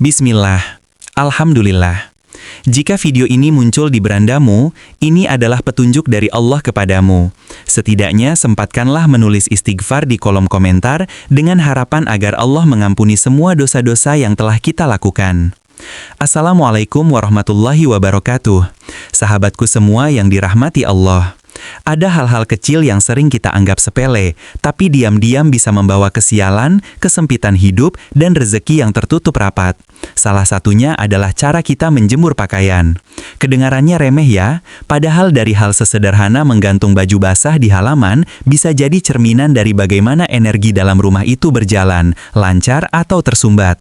Bismillah, Alhamdulillah. Jika video ini muncul di berandamu, ini adalah petunjuk dari Allah kepadamu. Setidaknya sempatkanlah menulis istighfar di kolom komentar dengan harapan agar Allah mengampuni semua dosa-dosa yang telah kita lakukan. Assalamualaikum warahmatullahi wabarakatuh. Sahabatku semua yang dirahmati Allah. Ada hal-hal kecil yang sering kita anggap sepele, tapi diam-diam bisa membawa kesialan, kesempitan hidup, dan rezeki yang tertutup rapat. Salah satunya adalah cara kita menjemur pakaian. Kedengarannya remeh ya, padahal dari hal sesederhana menggantung baju basah di halaman bisa jadi cerminan dari bagaimana energi dalam rumah itu berjalan, lancar atau tersumbat.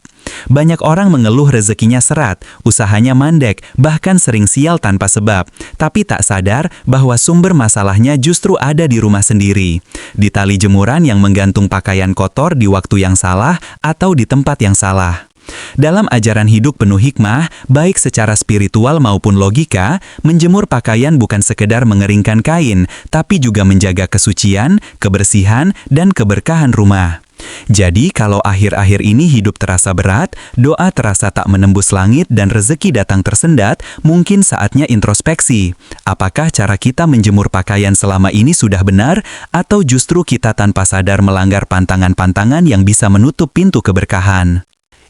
Banyak orang mengeluh rezekinya seret, usahanya mandek, bahkan sering sial tanpa sebab, tapi tak sadar bahwa sumber masalahnya justru ada di rumah sendiri, di tali jemuran yang menggantung pakaian kotor di waktu yang salah atau di tempat yang salah. Dalam ajaran hidup penuh hikmah, baik secara spiritual maupun logika, menjemur pakaian bukan sekedar mengeringkan kain, tapi juga menjaga kesucian, kebersihan, dan keberkahan rumah. Jadi kalau akhir-akhir ini hidup terasa berat, doa terasa tak menembus langit dan rezeki datang tersendat, mungkin saatnya introspeksi. Apakah cara kita menjemur pakaian selama ini sudah benar, atau justru kita tanpa sadar melanggar pantangan-pantangan yang bisa menutup pintu keberkahan?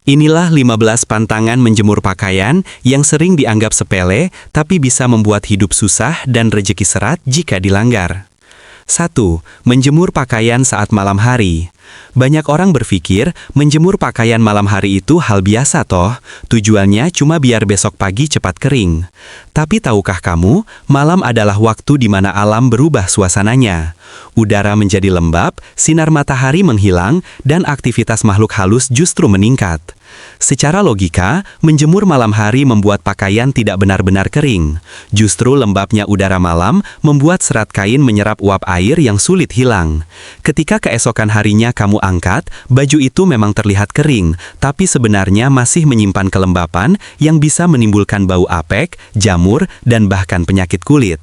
Inilah 15 pantangan menjemur pakaian yang sering dianggap sepele, tapi bisa membuat hidup susah dan rezeki seret jika dilanggar. 1. Menjemur pakaian saat malam hari. Banyak orang berpikir menjemur pakaian malam hari itu hal biasa toh, tujuannya cuma biar besok pagi cepat kering. Tapi tahukah kamu, malam adalah waktu di mana alam berubah suasananya. Udara menjadi lembab, sinar matahari menghilang, dan aktivitas makhluk halus justru meningkat. Secara logika, menjemur malam hari membuat pakaian tidak benar-benar kering. Justru lembabnya udara malam membuat serat kain menyerap uap air yang sulit hilang. Ketika keesokan harinya kamu angkat, baju itu memang terlihat kering, tapi sebenarnya masih menyimpan kelembapan yang bisa menimbulkan bau apek, jamur, dan bahkan penyakit kulit.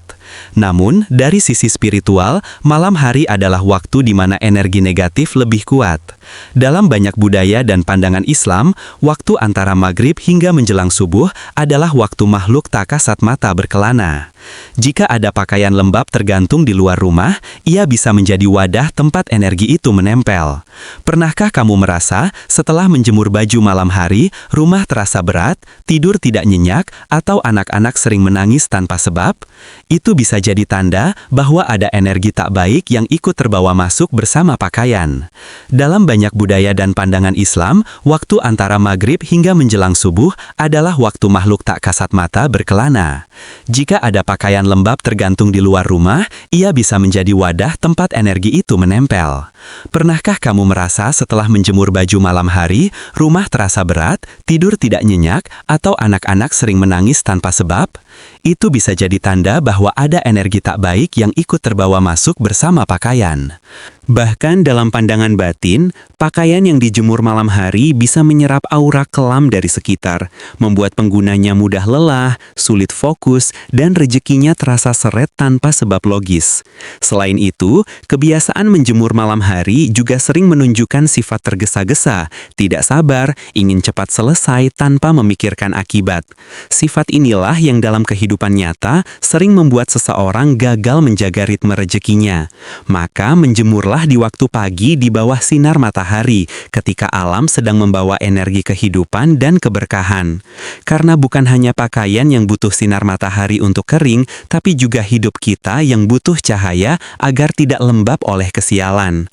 Namun, dari sisi spiritual, malam hari adalah waktu di mana energi negatif lebih kuat. Dalam banyak budaya dan pandangan Islam, waktu antara maghrib hingga menjelang subuh adalah waktu makhluk tak kasat mata berkelana. Jika ada pakaian lembab tergantung di luar rumah, ia bisa menjadi wadah tempat energi itu menempel. Pernahkah kamu merasa setelah menjemur baju malam hari, rumah terasa berat, tidur tidak nyenyak, atau anak-anak sering menangis tanpa sebab? Itu bisa jadi tanda bahwa ada energi tak baik yang ikut terbawa masuk bersama pakaian. Dalam banyak budaya dan pandangan Islam, waktu antara maghrib hingga menjelang subuh adalah waktu makhluk tak kasat mata berkelana. Jika ada pakaian lembab tergantung di luar rumah, ia bisa menjadi wadah tempat energi itu menempel. Pernahkah kamu merasa setelah menjemur baju malam hari, rumah terasa berat, tidur tidak nyenyak, atau anak-anak sering menangis tanpa sebab? Itu bisa jadi tanda bahwa ada energi tak baik yang ikut terbawa masuk bersama pakaian. Bahkan dalam pandangan batin, pakaian yang dijemur malam hari bisa menyerap aura kelam dari sekitar, membuat penggunanya mudah lelah, sulit fokus, dan rezekinya terasa seret tanpa sebab logis. Selain itu, kebiasaan menjemur malam hari juga sering menunjukkan sifat tergesa-gesa, tidak sabar, ingin cepat selesai tanpa memikirkan akibat. Sifat inilah yang dalam kehidupan nyata sering membuat seseorang gagal menjaga ritme rezekinya. Maka menjemurlah di waktu pagi di bawah sinar matahari ketika alam sedang membawa energi kehidupan dan keberkahan. Karena bukan hanya pakaian yang butuh sinar matahari untuk kering, tapi juga hidup kita yang butuh cahaya agar tidak lembab oleh kesialan.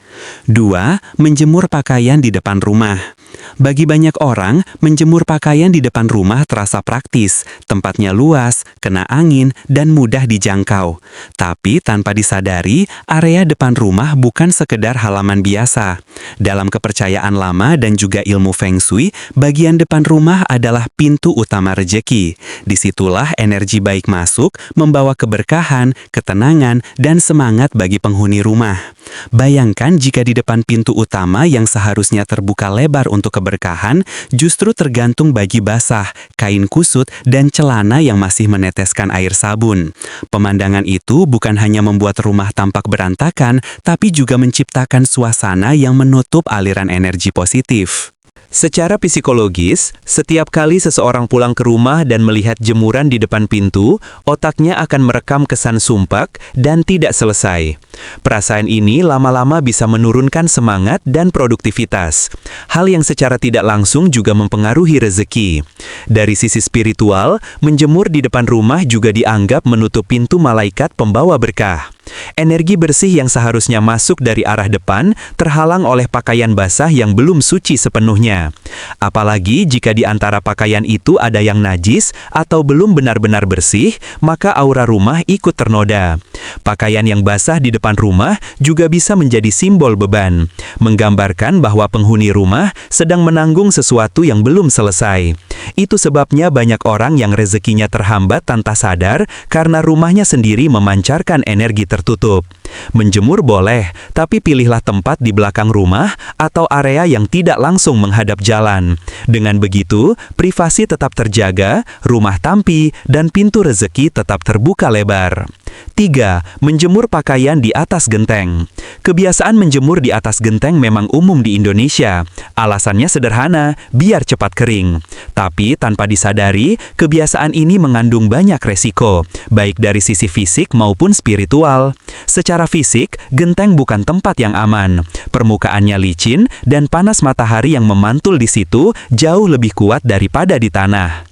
2. Menjemur pakaian di depan rumah. Bagi banyak orang, menjemur pakaian di depan rumah terasa praktis, tempatnya luas, kena angin, dan mudah dijangkau. Tapi tanpa disadari, area depan rumah bukan sekedar halaman biasa. Dalam kepercayaan lama dan juga ilmu Feng Shui, bagian depan rumah adalah pintu utama rejeki. Disitulah energi baik masuk, membawa keberkahan, ketenangan, dan semangat bagi penghuni rumah. Bayangkan jika di depan pintu utama yang seharusnya terbuka lebar untuk keberkahan, justru tergantung baju basah, kain kusut, dan celana yang masih meneteskan air sabun. Pemandangan itu bukan hanya membuat rumah tampak berantakan, tapi juga juga menciptakan suasana yang menutup aliran energi positif. Secara psikologis, setiap kali seseorang pulang ke rumah dan melihat jemuran di depan pintu, otaknya akan merekam kesan sumpak dan tidak selesai. Perasaan ini lama-lama bisa menurunkan semangat dan produktivitas. Hal yang secara tidak langsung juga mempengaruhi rezeki. Dari sisi spiritual, menjemur di depan rumah juga dianggap menutup pintu malaikat pembawa berkah. Energi bersih yang seharusnya masuk dari arah depan terhalang oleh pakaian basah yang belum suci sepenuhnya. Apalagi jika di antara pakaian itu ada yang najis atau belum benar-benar bersih, maka aura rumah ikut ternoda. Pakaian yang basah di depan rumah juga bisa menjadi simbol beban, menggambarkan bahwa penghuni rumah sedang menanggung sesuatu yang belum selesai. Itu sebabnya banyak orang yang rezekinya terhambat tanpa sadar karena rumahnya sendiri memancarkan energi tertutup. Menjemur boleh, tapi pilihlah tempat di belakang rumah atau area yang tidak langsung menghadap jalan. Dengan begitu, privasi tetap terjaga, rumah tampi, dan pintu rezeki tetap terbuka lebar. 3. Menjemur pakaian di atas genteng. Kebiasaan menjemur di atas genteng memang umum di Indonesia. Alasannya sederhana, biar cepat kering. Tapi tanpa disadari, kebiasaan ini mengandung banyak resiko, baik dari sisi fisik maupun spiritual. Secara fisik, genteng bukan tempat yang aman. Permukaannya licin dan panas matahari yang memantul di situ jauh lebih kuat daripada di tanah.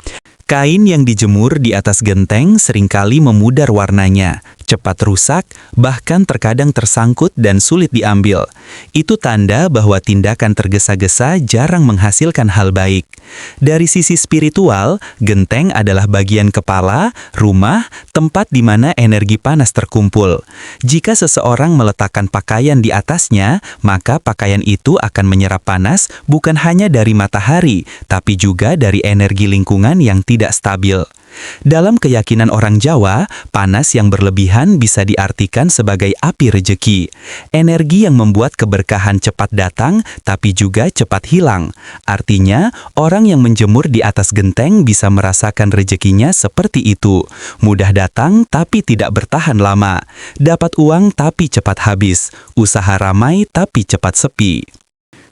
Kain yang dijemur di atas genteng seringkali memudar warnanya, cepat rusak, bahkan terkadang tersangkut dan sulit diambil. Itu tanda bahwa tindakan tergesa-gesa jarang menghasilkan hal baik. Dari sisi spiritual, genteng adalah bagian kepala, rumah, tempat di mana energi panas terkumpul. Jika seseorang meletakkan pakaian di atasnya, maka pakaian itu akan menyerap panas bukan hanya dari matahari, tapi juga dari energi lingkungan yang tidak stabil. Dalam keyakinan orang Jawa, panas yang berlebihan bisa diartikan sebagai api rejeki. Energi yang membuat keberkahan cepat datang, tapi juga cepat hilang. Artinya, orang yang menjemur di atas genteng bisa merasakan rejekinya seperti itu. Mudah datang, tapi tidak bertahan lama. Dapat uang, tapi cepat habis. Usaha ramai, tapi cepat sepi.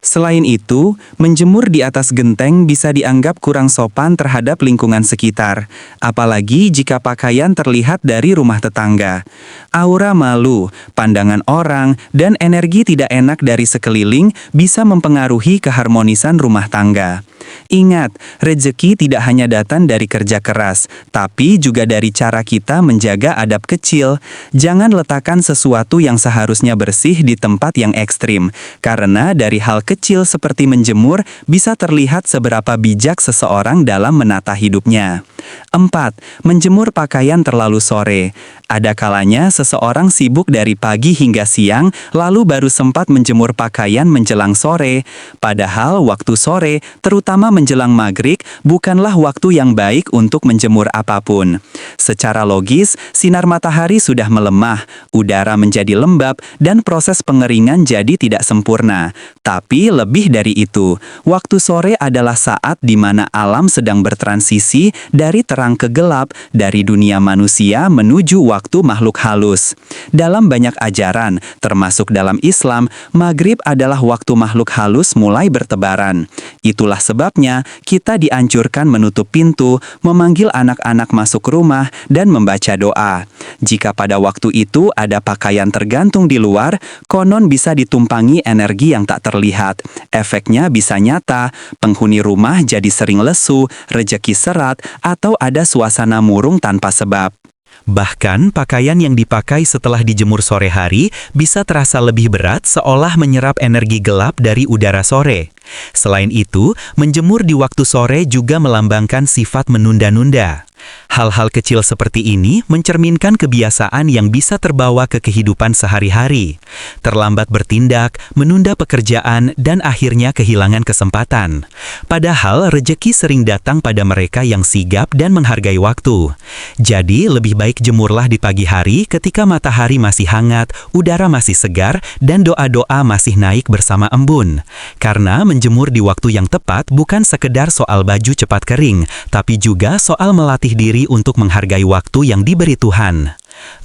Selain itu, menjemur di atas genteng bisa dianggap kurang sopan terhadap lingkungan sekitar, apalagi jika pakaian terlihat dari rumah tetangga. Aura malu, pandangan orang, dan energi tidak enak dari sekeliling bisa mempengaruhi keharmonisan rumah tangga. Ingat, rezeki tidak hanya datang dari kerja keras, tapi juga dari cara kita menjaga adab kecil. Jangan letakkan sesuatu yang seharusnya bersih di tempat yang ekstrim, karena dari hal kecil seperti menjemur bisa terlihat seberapa bijak seseorang dalam menata hidupnya. 4. Menjemur pakaian terlalu sore. Ada kalanya seseorang sibuk dari pagi hingga siang, lalu baru sempat menjemur pakaian menjelang sore. Padahal waktu sore, terutama menjelang maghrib, bukanlah waktu yang baik untuk menjemur apapun. Secara logis, sinar matahari sudah melemah, udara menjadi lembab, dan proses pengeringan jadi tidak sempurna. Tapi lebih dari itu, waktu sore adalah saat di mana alam sedang bertransisi dari terang ke gelap, dari dunia manusia menuju waktu makhluk halus. Dalam banyak ajaran, termasuk dalam Islam, maghrib adalah waktu makhluk halus mulai bertebaran. Itulah sebabnya kita dianjurkan menutup pintu, memanggil anak-anak masuk rumah, dan membaca doa. Jika pada waktu itu ada pakaian tergantung di luar, konon bisa ditumpangi energi yang tak terlihat. Efeknya bisa nyata, penghuni rumah jadi sering lesu, rejeki serat, atau ada suasana murung tanpa sebab. Bahkan, pakaian yang dipakai setelah dijemur sore hari bisa terasa lebih berat seolah menyerap energi gelap dari udara sore. Selain itu, menjemur di waktu sore juga melambangkan sifat menunda-nunda. Hal-hal kecil seperti ini mencerminkan kebiasaan yang bisa terbawa ke kehidupan sehari-hari. Terlambat bertindak, menunda pekerjaan, dan akhirnya kehilangan kesempatan. Padahal rejeki sering datang pada mereka yang sigap dan menghargai waktu. Jadi lebih baik jemurlah di pagi hari ketika matahari masih hangat, udara masih segar, dan doa-doa masih naik bersama embun. Karena menjemur di waktu yang tepat bukan sekedar soal baju cepat kering, tapi juga soal melatih diri untuk menghargai waktu yang diberi Tuhan.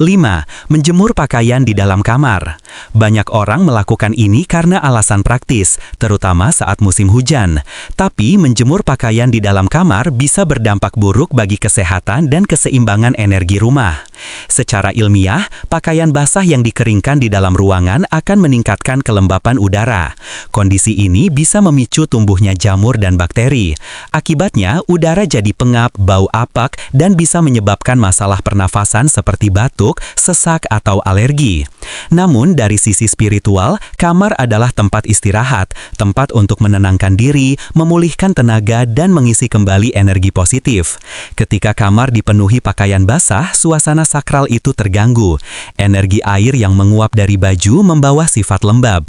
5. Menjemur pakaian di dalam kamar. Banyak orang melakukan ini karena alasan praktis, terutama saat musim hujan. Tapi menjemur pakaian di dalam kamar bisa berdampak buruk bagi kesehatan dan keseimbangan energi rumah. Secara ilmiah, pakaian basah yang dikeringkan di dalam ruangan akan meningkatkan kelembapan udara. Kondisi ini bisa memicu tumbuhnya jamur dan bakteri. Akibatnya, udara jadi pengap, bau apak, dan bisa menyebabkan masalah pernafasan seperti batuk, sesak, atau alergi. Namun, dari sisi spiritual, kamar adalah tempat istirahat, tempat untuk menenangkan diri, memulihkan tenaga, dan mengisi kembali energi positif. Ketika kamar dipenuhi pakaian basah, suasana sakral itu terganggu. Energi air yang menguap dari baju membawa sifat lembab.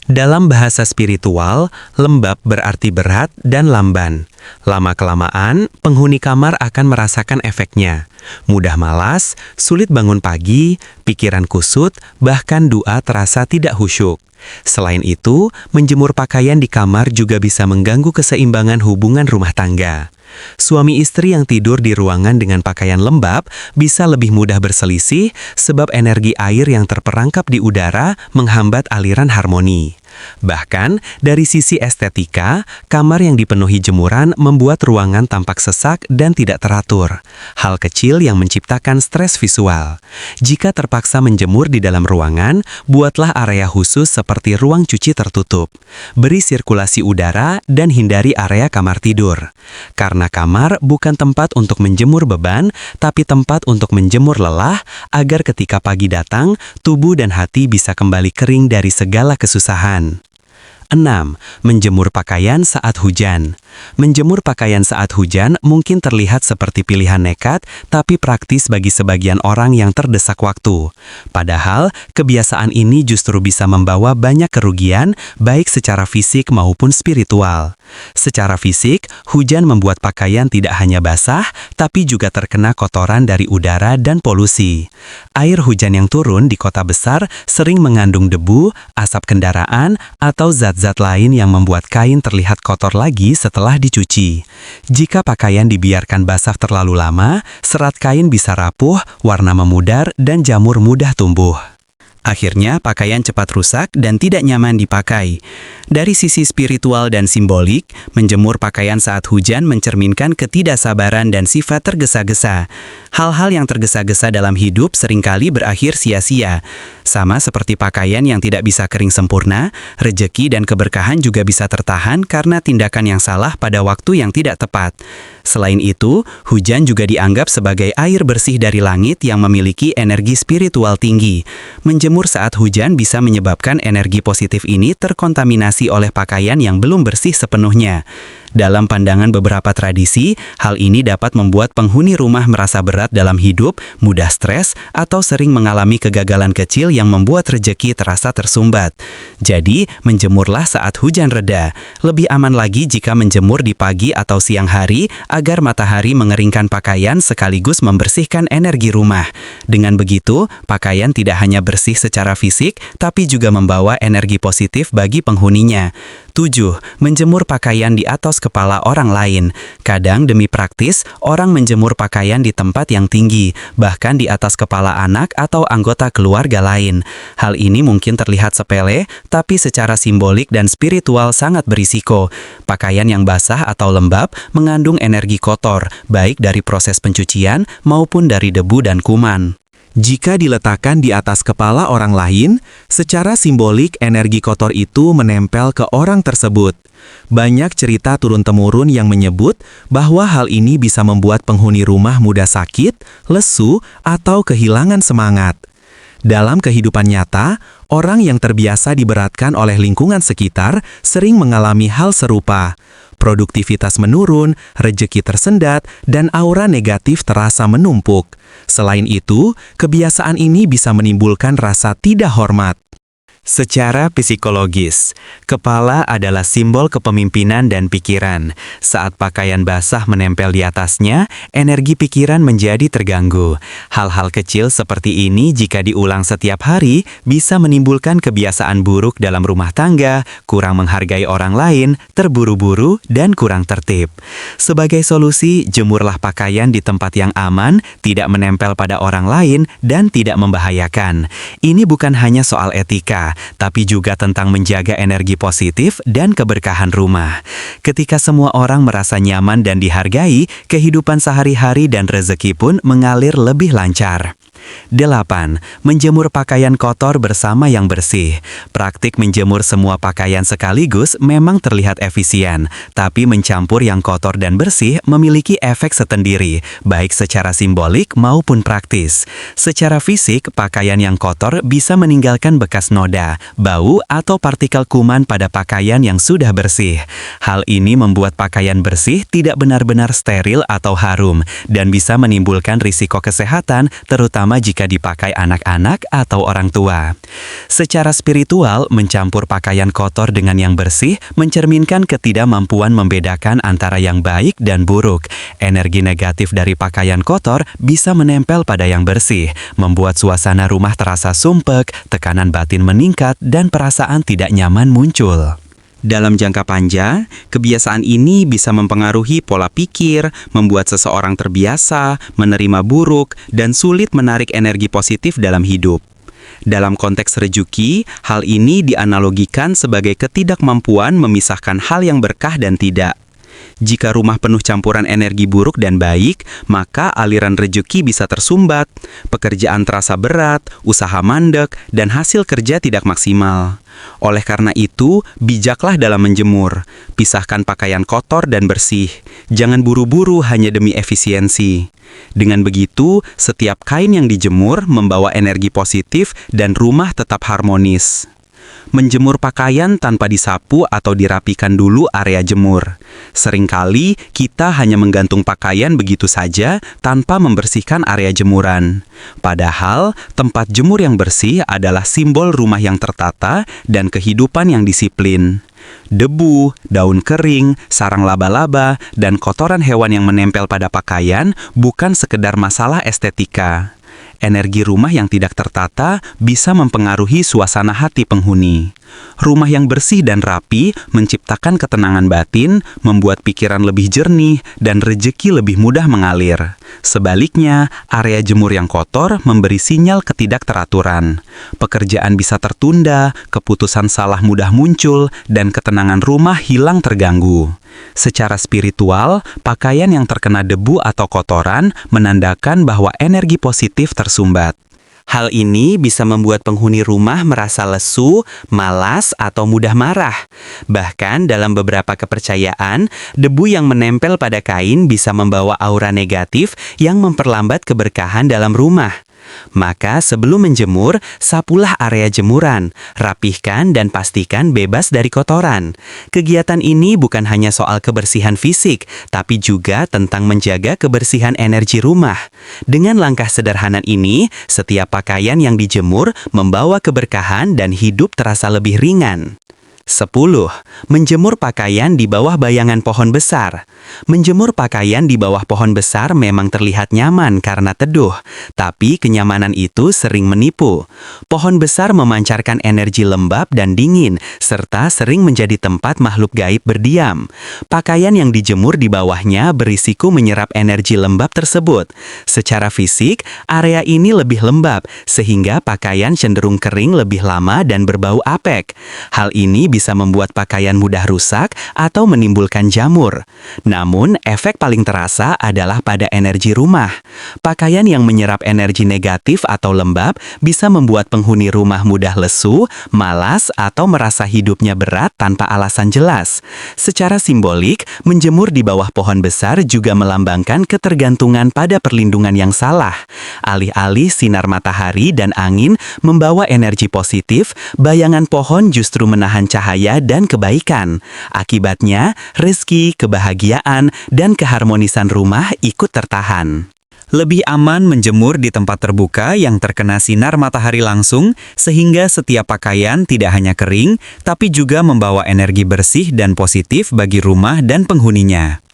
Dalam bahasa spiritual, lembab berarti berat dan lamban. Lama-kelamaan, penghuni kamar akan merasakan efeknya. Mudah malas, sulit bangun pagi, pikiran kusut, bahkan doa terasa tidak khusyuk. Selain itu, menjemur pakaian di kamar juga bisa mengganggu keseimbangan hubungan rumah tangga. Suami istri yang tidur di ruangan dengan pakaian lembab bisa lebih mudah berselisih sebab energi air yang terperangkap di udara menghambat aliran harmoni. Bahkan, dari sisi estetika, kamar yang dipenuhi jemuran membuat ruangan tampak sesak dan tidak teratur. Hal kecil yang menciptakan stres visual. Jika terpaksa menjemur di dalam ruangan, buatlah area khusus seperti ruang cuci tertutup. Beri sirkulasi udara dan hindari area kamar tidur. Karena kamar bukan tempat untuk menjemur beban, tapi tempat untuk menjemur lelah, agar ketika pagi datang, tubuh dan hati bisa kembali kering dari segala kesusahan. 6. Menjemur pakaian saat hujan. Menjemur pakaian saat hujan mungkin terlihat seperti pilihan nekat, tapi praktis bagi sebagian orang yang terdesak waktu. Padahal, kebiasaan ini justru bisa membawa banyak kerugian, baik secara fisik maupun spiritual. Secara fisik, hujan membuat pakaian tidak hanya basah, tapi juga terkena kotoran dari udara dan polusi. Air hujan yang turun di kota besar sering mengandung debu, asap kendaraan, atau zat-zat lain yang membuat kain terlihat kotor lagi setelah dicuci. Jika pakaian dibiarkan basah terlalu lama, serat kain bisa rapuh, warna memudar, dan jamur mudah tumbuh. Akhirnya, pakaian cepat rusak dan tidak nyaman dipakai. Dari sisi spiritual dan simbolik, menjemur pakaian saat hujan mencerminkan ketidaksabaran dan sifat tergesa-gesa. Hal-hal yang tergesa-gesa dalam hidup seringkali berakhir sia-sia. Sama seperti pakaian yang tidak bisa kering sempurna, rejeki dan keberkahan juga bisa tertahan karena tindakan yang salah pada waktu yang tidak tepat. Selain itu, hujan juga dianggap sebagai air bersih dari langit yang memiliki energi spiritual tinggi. Menjemur saat hujan bisa menyebabkan energi positif ini terkontaminasi oleh pakaian yang belum bersih sepenuhnya. Dalam pandangan beberapa tradisi, hal ini dapat membuat penghuni rumah merasa berat dalam hidup, mudah stres, atau sering mengalami kegagalan kecil yang membuat rejeki terasa tersumbat. Jadi, menjemurlah saat hujan reda. Lebih aman lagi jika menjemur di pagi atau siang hari agar matahari mengeringkan pakaian sekaligus membersihkan energi rumah. Dengan begitu, pakaian tidak hanya bersih secara fisik, tapi juga membawa energi positif bagi penghuninya. 7. Menjemur pakaian di atas kepala orang lain. Kadang demi praktis, orang menjemur pakaian di tempat yang tinggi, bahkan di atas kepala anak atau anggota keluarga lain. Hal ini mungkin terlihat sepele, tapi secara simbolik dan spiritual sangat berisiko. Pakaian yang basah atau lembab mengandung energi kotor, baik dari proses pencucian maupun dari debu dan kuman. Jika diletakkan di atas kepala orang lain, secara simbolik energi kotor itu menempel ke orang tersebut. Banyak cerita turun-temurun yang menyebut bahwa hal ini bisa membuat penghuni rumah mudah sakit, lesu, atau kehilangan semangat. Dalam kehidupan nyata, orang yang terbiasa diberatkan oleh lingkungan sekitar sering mengalami hal serupa. Produktivitas menurun, rejeki tersendat, dan aura negatif terasa menumpuk. Selain itu, kebiasaan ini bisa menimbulkan rasa tidak hormat. Secara psikologis, kepala adalah simbol kepemimpinan dan pikiran. Saat pakaian basah menempel di atasnya, energi pikiran menjadi terganggu. Hal-hal kecil seperti ini jika diulang setiap hari bisa menimbulkan kebiasaan buruk dalam rumah tangga, kurang menghargai orang lain, terburu-buru, dan kurang tertib. Sebagai solusi, jemurlah pakaian di tempat yang aman, tidak menempel pada orang lain, dan tidak membahayakan. Ini bukan hanya soal etika, tapi juga tentang menjaga energi positif dan keberkahan rumah. Ketika semua orang merasa nyaman dan dihargai, kehidupan sehari-hari dan rezeki pun mengalir lebih lancar. 8. Menjemur pakaian kotor bersama yang bersih. Praktik menjemur semua pakaian sekaligus memang terlihat efisien, tapi mencampur yang kotor dan bersih memiliki efek tersendiri, baik secara simbolik maupun praktis. Secara fisik, pakaian yang kotor bisa meninggalkan bekas noda, bau, atau partikel kuman pada pakaian yang sudah bersih. Hal ini membuat pakaian bersih tidak benar-benar steril atau harum, dan bisa menimbulkan risiko kesehatan, terutama jika dipakai anak-anak atau orang tua. Secara spiritual, mencampur pakaian kotor dengan yang bersih mencerminkan ketidakmampuan membedakan antara yang baik dan buruk. Energi negatif dari pakaian kotor bisa menempel pada yang bersih, membuat suasana rumah terasa sumpek, tekanan batin meningkat, dan perasaan tidak nyaman muncul. Dalam jangka panjang, kebiasaan ini bisa mempengaruhi pola pikir, membuat seseorang terbiasa, menerima buruk, dan sulit menarik energi positif dalam hidup. Dalam konteks rezeki, hal ini dianalogikan sebagai ketidakmampuan memisahkan hal yang berkah dan tidak. Jika rumah penuh campuran energi buruk dan baik, maka aliran rezeki bisa tersumbat, pekerjaan terasa berat, usaha mandek, dan hasil kerja tidak maksimal. Oleh karena itu, bijaklah dalam menjemur. Pisahkan pakaian kotor dan bersih. Jangan buru-buru hanya demi efisiensi. Dengan begitu, setiap kain yang dijemur membawa energi positif dan rumah tetap harmonis. Menjemur pakaian tanpa disapu atau dirapikan dulu area jemur. Seringkali kita hanya menggantung pakaian begitu saja tanpa membersihkan area jemuran. Padahal, tempat jemur yang bersih adalah simbol rumah yang tertata dan kehidupan yang disiplin. Debu, daun kering, sarang laba-laba, dan kotoran hewan yang menempel pada pakaian bukan sekedar masalah estetika. Energi rumah yang tidak tertata bisa mempengaruhi suasana hati penghuni. Rumah yang bersih dan rapi menciptakan ketenangan batin, membuat pikiran lebih jernih, dan rezeki lebih mudah mengalir. Sebaliknya, area jemur yang kotor memberi sinyal ketidakteraturan. Pekerjaan bisa tertunda, keputusan salah mudah muncul, dan ketenangan rumah hilang terganggu. Secara spiritual, pakaian yang terkena debu atau kotoran menandakan bahwa energi positif tersumbat. Hal ini bisa membuat penghuni rumah merasa lesu, malas, atau mudah marah. Bahkan dalam beberapa kepercayaan, debu yang menempel pada kain bisa membawa aura negatif yang memperlambat keberkahan dalam rumah. Maka sebelum menjemur, sapulah area jemuran, rapihkan dan pastikan bebas dari kotoran. Kegiatan ini bukan hanya soal kebersihan fisik, tapi juga tentang menjaga kebersihan energi rumah. Dengan langkah sederhana ini, setiap pakaian yang dijemur membawa keberkahan dan hidup terasa lebih ringan. 10. Menjemur pakaian di bawah bayangan pohon besar. Menjemur pakaian di bawah pohon besar memang terlihat nyaman karena teduh, tapi kenyamanan itu sering menipu. Pohon besar memancarkan energi lembab dan dingin, serta sering menjadi tempat makhluk gaib berdiam. Pakaian yang dijemur di bawahnya berisiko menyerap energi lembab tersebut. Secara fisik, area ini lebih lembab, sehingga pakaian cenderung kering lebih lama dan berbau apek. Hal ini bisa membuat pakaian mudah rusak atau menimbulkan jamur. Namun, efek paling terasa adalah pada energi rumah. Pakaian yang menyerap energi negatif atau lembab bisa membuat penghuni rumah mudah lesu, malas, atau merasa hidupnya berat tanpa alasan jelas. Secara simbolik, menjemur di bawah pohon besar juga melambangkan ketergantungan pada perlindungan yang salah. Alih-alih sinar matahari dan angin membawa energi positif, bayangan pohon justru menahan cahaya dan kebaikan. Akibatnya, rezeki, kebahagiaan, dan keharmonisan rumah ikut tertahan. Lebih aman menjemur di tempat terbuka yang terkena sinar matahari langsung, sehingga setiap pakaian tidak hanya kering, tapi juga membawa energi bersih dan positif bagi rumah dan penghuninya.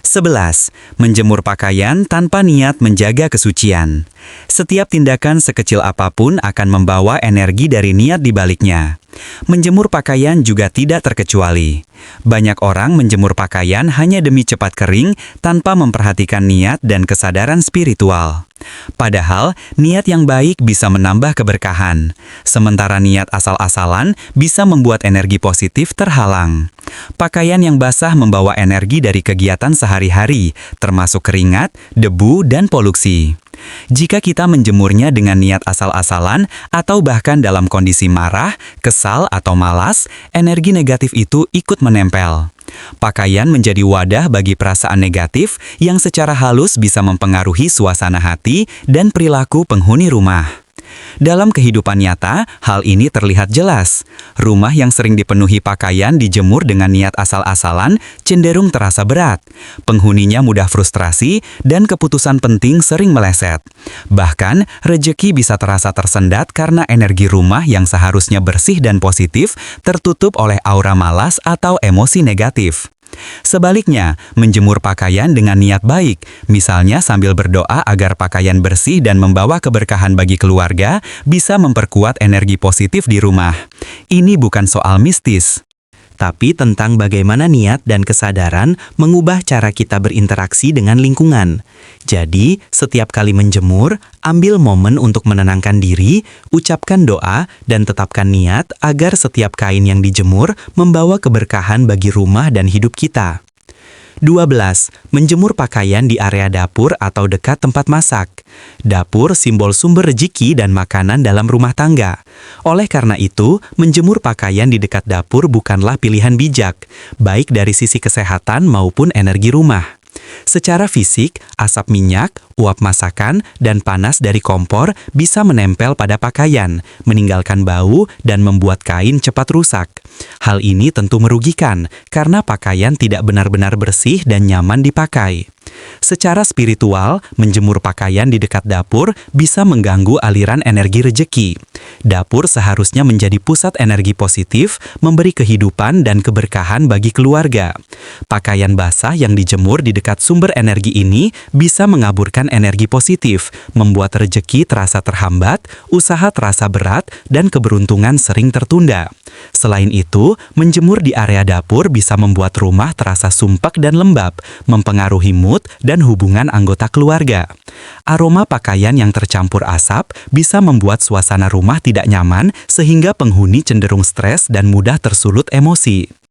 11. Menjemur pakaian tanpa niat menjaga kesucian. Setiap tindakan sekecil apapun akan membawa energi dari niat di baliknya. Menjemur pakaian juga tidak terkecuali. Banyak orang menjemur pakaian hanya demi cepat kering tanpa memperhatikan niat dan kesadaran spiritual. Padahal, niat yang baik bisa menambah keberkahan, sementara niat asal-asalan bisa membuat energi positif terhalang. Pakaian yang basah membawa energi dari kegiatan sehari-hari, termasuk keringat, debu, dan polusi. Jika kita menjemurnya dengan niat asal-asalan atau bahkan dalam kondisi marah, kesal, atau malas, energi negatif itu ikut menempel. Pakaian menjadi wadah bagi perasaan negatif yang secara halus bisa mempengaruhi suasana hati dan perilaku penghuni rumah. Dalam kehidupan nyata, hal ini terlihat jelas. Rumah yang sering dipenuhi pakaian dijemur dengan niat asal-asalan cenderung terasa berat. Penghuninya mudah frustrasi dan keputusan penting sering meleset. Bahkan, rejeki bisa terasa tersendat karena energi rumah yang seharusnya bersih dan positif tertutup oleh aura malas atau emosi negatif. Sebaliknya, menjemur pakaian dengan niat baik, misalnya sambil berdoa agar pakaian bersih dan membawa keberkahan bagi keluarga, bisa memperkuat energi positif di rumah. Ini bukan soal mistis, tapi tentang bagaimana niat dan kesadaran mengubah cara kita berinteraksi dengan lingkungan. Jadi, setiap kali menjemur, ambil momen untuk menenangkan diri, ucapkan doa, dan tetapkan niat agar setiap kain yang dijemur membawa keberkahan bagi rumah dan hidup kita. 12. Menjemur pakaian di area dapur atau dekat tempat masak. Dapur simbol sumber rezeki dan makanan dalam rumah tangga. Oleh karena itu, menjemur pakaian di dekat dapur bukanlah pilihan bijak, baik dari sisi kesehatan maupun energi rumah. Secara fisik, asap minyak, uap masakan, dan panas dari kompor bisa menempel pada pakaian, meninggalkan bau, dan membuat kain cepat rusak. Hal ini tentu merugikan, karena pakaian tidak benar-benar bersih dan nyaman dipakai. Secara spiritual, menjemur pakaian di dekat dapur bisa mengganggu aliran energi rejeki. Dapur seharusnya menjadi pusat energi positif, memberi kehidupan dan keberkahan bagi keluarga. Pakaian basah yang dijemur di dekat sumber energi ini bisa mengaburkan energi positif, membuat rejeki terasa terhambat, usaha terasa berat, dan keberuntungan sering tertunda. Selain itu, menjemur di area dapur bisa membuat rumah terasa sumpek dan lembab, mempengaruhi mood dan hubungan anggota keluarga. Aroma pakaian yang tercampur asap bisa membuat suasana rumah tidak nyaman sehingga penghuni cenderung stres dan mudah tersulut emosi.